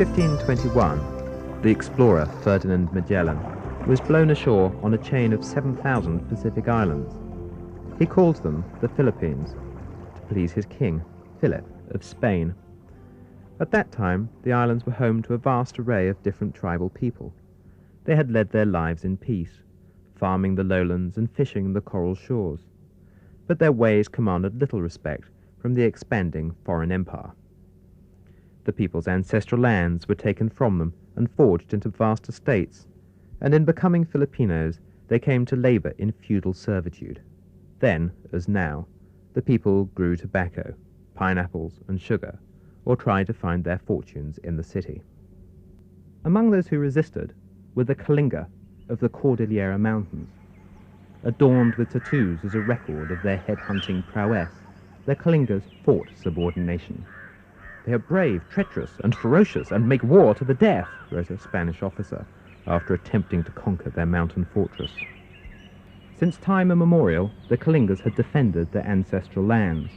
1521, the explorer Ferdinand Magellan was blown ashore on a chain of 7,000 Pacific islands. He called them the Philippines, to please his king, Philip of Spain. At that time, the islands were home to a vast array of different tribal people. They had led their lives in peace, farming the lowlands and fishing the coral shores. But their ways commanded little respect from the expanding foreign empire. The people's ancestral lands were taken from them and forged into vast estates, and in becoming Filipinos, they came to labor in feudal servitude. Then, as now, the people grew tobacco, pineapples, and sugar, or tried to find their fortunes in the city. Among those who resisted were the Kalinga of the Cordillera Mountains. Adorned with tattoos as a record of their head-hunting prowess, the Kalingas fought subordination. "They are brave, treacherous, and ferocious, and make war to the death," wrote a Spanish officer after attempting to conquer their mountain fortress. Since time immemorial, the Kalingas had defended their ancestral lands.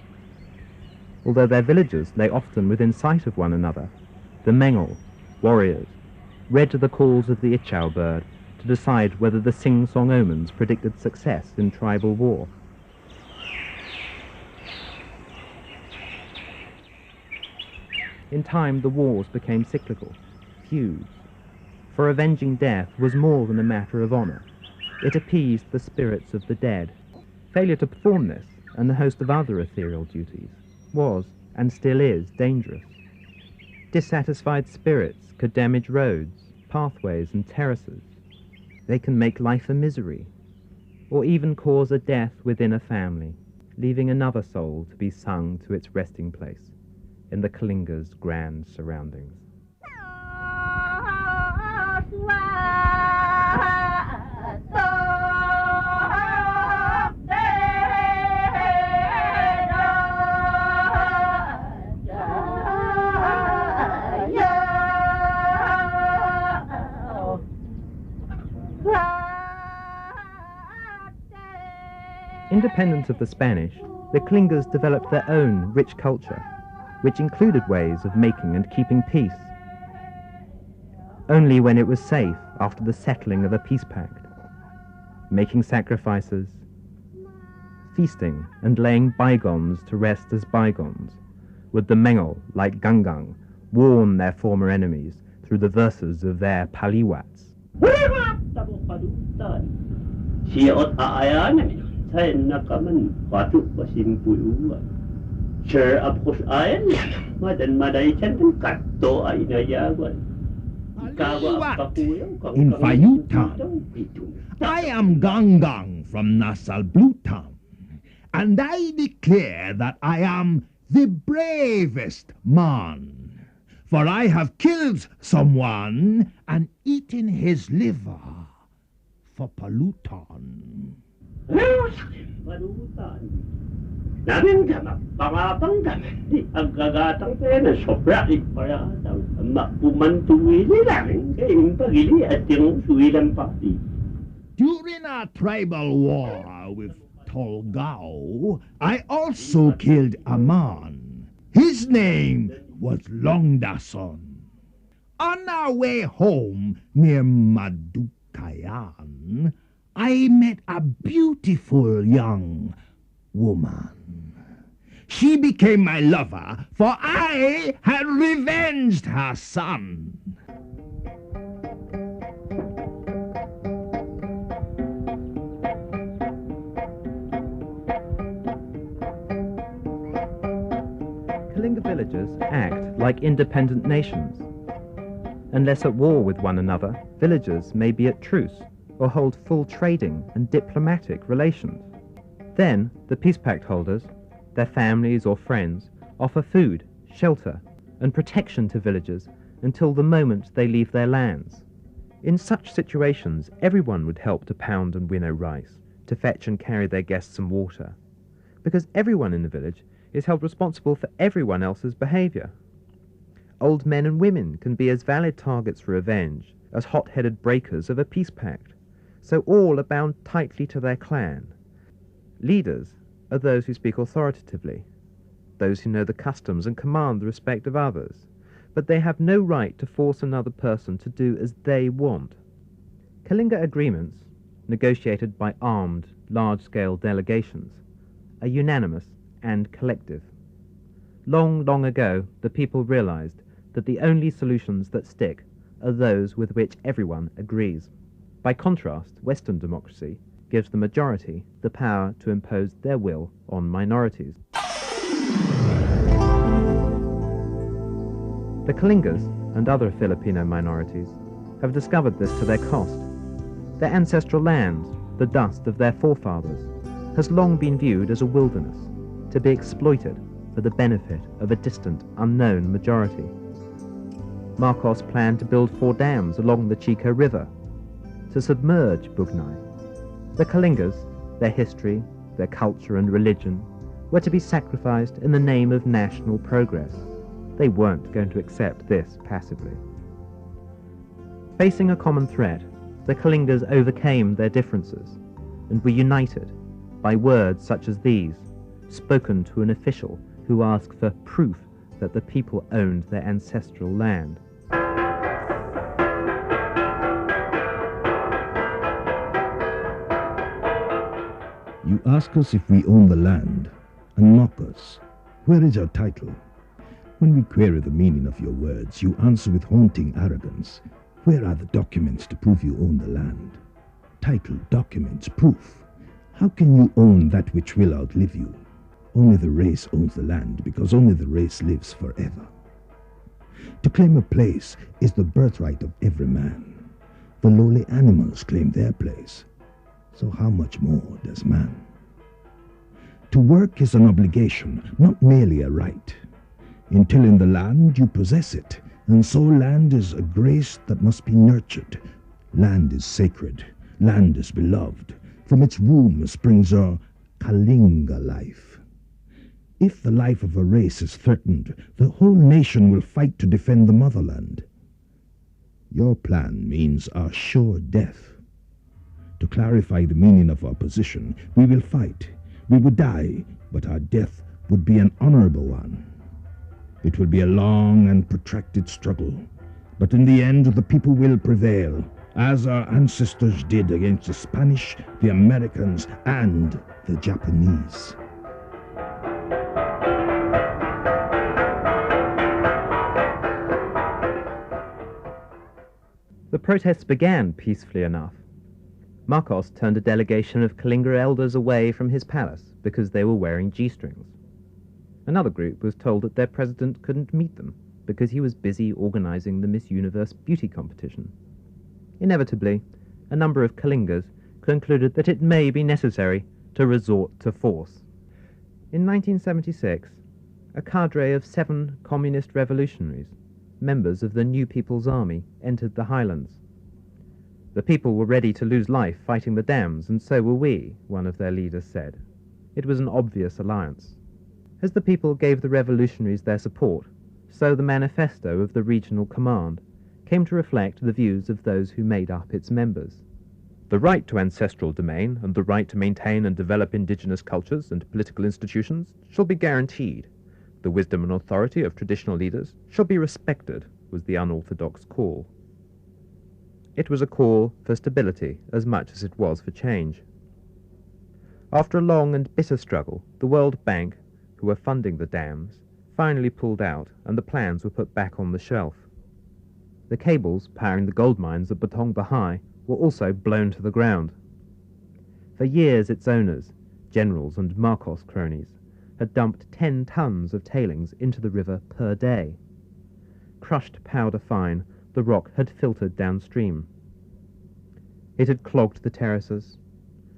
Although their villages lay often within sight of one another, the Mengel, warriors, read to the calls of the Ichau bird to decide whether the sing-song omens predicted success in tribal war. In time, the wars became cyclical, feuds. For avenging death was more than a matter of honor. It appeased the spirits of the dead. Failure to perform this, and a host of other ethereal duties, was, and still is, dangerous. Dissatisfied spirits could damage roads, pathways, and terraces. They can make life a misery, or even cause a death within a family, leaving another soul to be sung to its resting place in the Kalinga's grand surroundings. Independent of the Spanish, the Kalingas developed their own rich culture, which included ways of making and keeping peace. Only when it was safe after the settling of a peace pact, making sacrifices, feasting and laying bygones to rest as bygones, would the Mengel, like Gangang, warn their former enemies through the verses of their paliwats. In Fayutan, I am Gangang from Nasal Blue Town, and I declare that I am the bravest man, for I have killed someone and eaten his liver for Palutan. During our tribal war with Tolgao, I also killed a man. His name was Longdason. On our way home near Madukayan, I met a beautiful young woman. She became my lover, for I had revenged her son. Kalinga villages act like independent nations. Unless at war with one another, villages may be at truce or hold full trading and diplomatic relations. Then, the peace pact holders, their families or friends, offer food, shelter, and protection to villagers until the moment they leave their lands. In such situations, everyone would help to pound and winnow rice, to fetch and carry their guests some water, because everyone in the village is held responsible for everyone else's behavior. Old men and women can be as valid targets for revenge as hot-headed breakers of a peace pact, so all are bound tightly to their clan. Leaders are those who speak authoritatively, those who know the customs and command the respect of others, but they have no right to force another person to do as they want. Kalinga agreements, negotiated by armed, large-scale delegations, are unanimous and collective. Long, long ago, the people realized that the only solutions that stick are those with which everyone agrees. By contrast, Western democracy gives the majority the power to impose their will on minorities. The Kalingas and other Filipino minorities have discovered this to their cost. Their ancestral land, the dust of their forefathers, has long been viewed as a wilderness, to be exploited for the benefit of a distant, unknown majority. Marcos planned to build 4 dams along the Chico River to submerge Bugnay. The Kalingas, their history, their culture and religion, were to be sacrificed in the name of national progress. They weren't going to accept this passively. Facing a common threat, the Kalingas overcame their differences and were united by words such as these, spoken to an official who asked for proof that the people owned their ancestral land. You ask us if we own the land, and mock us. Where is our title? When we query the meaning of your words, you answer with haunting arrogance. Where are the documents to prove you own the land? Title, documents, proof. How can you own that which will outlive you? Only the race owns the land, because only the race lives forever. To claim a place is the birthright of every man. The lowly animals claim their place. So how much more does man? To work is an obligation, not merely a right. In tilling the land, you possess it, and so land is a grace that must be nurtured. Land is sacred, land is beloved. From its womb springs our Kalinga life. If the life of a race is threatened, the whole nation will fight to defend the motherland. Your plan means our sure death. To clarify the meaning of our position, we will fight. We would die, but our death would be an honorable one. It will be a long and protracted struggle, but in the end the people will prevail, as our ancestors did against the Spanish, the Americans, and the Japanese. The protests began peacefully enough. Marcos turned a delegation of Kalinga elders away from his palace because they were wearing G-strings. Another group was told that their president couldn't meet them because he was busy organizing the Miss Universe beauty competition. Inevitably, a number of Kalingas concluded that it may be necessary to resort to force. In 1976, a cadre of 7 communist revolutionaries, members of the New People's Army, entered the highlands. The people were ready to lose life fighting the dams, and so were we, one of their leaders said. It was an obvious alliance. As the people gave the revolutionaries their support, so the manifesto of the regional command came to reflect the views of those who made up its members. The right to ancestral domain and the right to maintain and develop indigenous cultures and political institutions shall be guaranteed. The wisdom and authority of traditional leaders shall be respected, was the unorthodox call. It was a call for stability as much as it was for change. After a long and bitter struggle, the World Bank, who were funding the dams, finally pulled out and the plans were put back on the shelf. The cables powering the gold mines at Batong Bahai were also blown to the ground. For years its owners, generals and Marcos cronies, had dumped 10 tons of tailings into the river per day. Crushed powder fine, the rock had filtered downstream. It had clogged the terraces,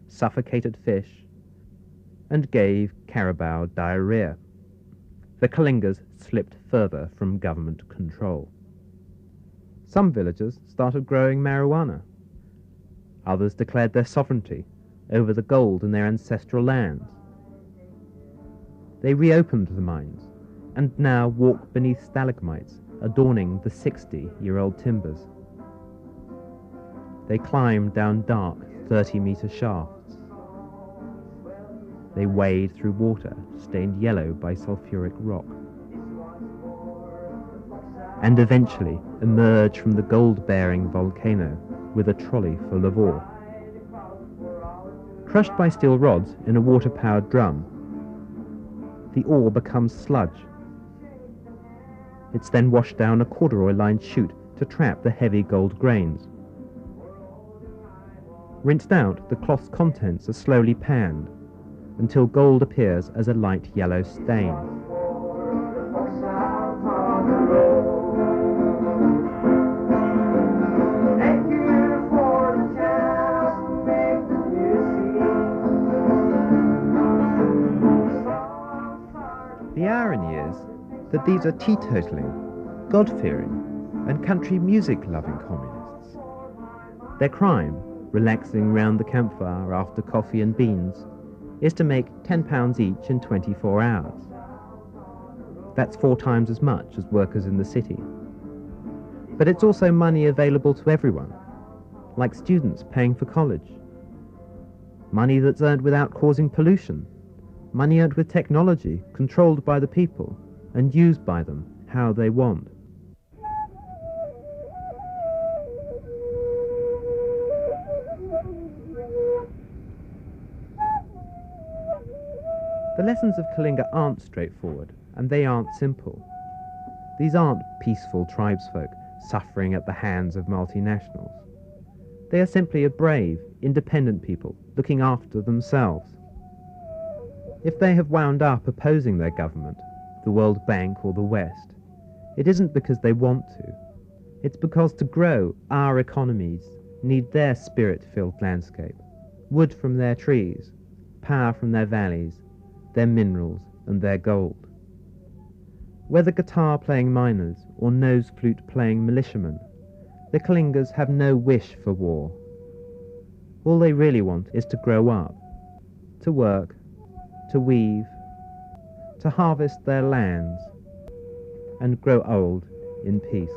suffocated fish, and gave carabao diarrhea. The Kalingas slipped further from government control. Some villagers started growing marijuana. Others declared their sovereignty over the gold in their ancestral lands. They reopened the mines and now walk beneath stalagmites adorning the 60-year-old timbers. They climb down dark 30-meter shafts. They wade through water stained yellow by sulfuric rock. and eventually emerge from the gold-bearing volcano with a trolley full of ore. Crushed by steel rods in a water-powered drum, the ore becomes sludge. It's then washed down a corduroy-lined chute to trap the heavy gold grains. Rinsed out, the cloth's contents are slowly panned until gold appears as a light yellow stain. The irony is that these are teetotaling, God-fearing, and country music-loving communists. Their crime, relaxing round the campfire after coffee and beans, is to make £10 each in 24 hours. That's 4 times as much as workers in the city. But it's also money available to everyone, like students paying for college. Money that's earned without causing pollution. Money earned with technology, controlled by the people, and used by them how they want. The lessons of Kalinga aren't straightforward, and they aren't simple. These aren't peaceful tribesfolk suffering at the hands of multinationals. They are simply a brave, independent people looking after themselves. If they have wound up opposing their government, the World Bank or the West, it isn't because they want to. It's because to grow, our economies need their spirit-filled landscape, wood from their trees, power from their valleys, their minerals and their gold. Whether guitar-playing miners or nose-flute-playing militiamen, the Kalingas have no wish for war. All they really want is to grow up, to work, to weave, to harvest their lands, and grow old in peace.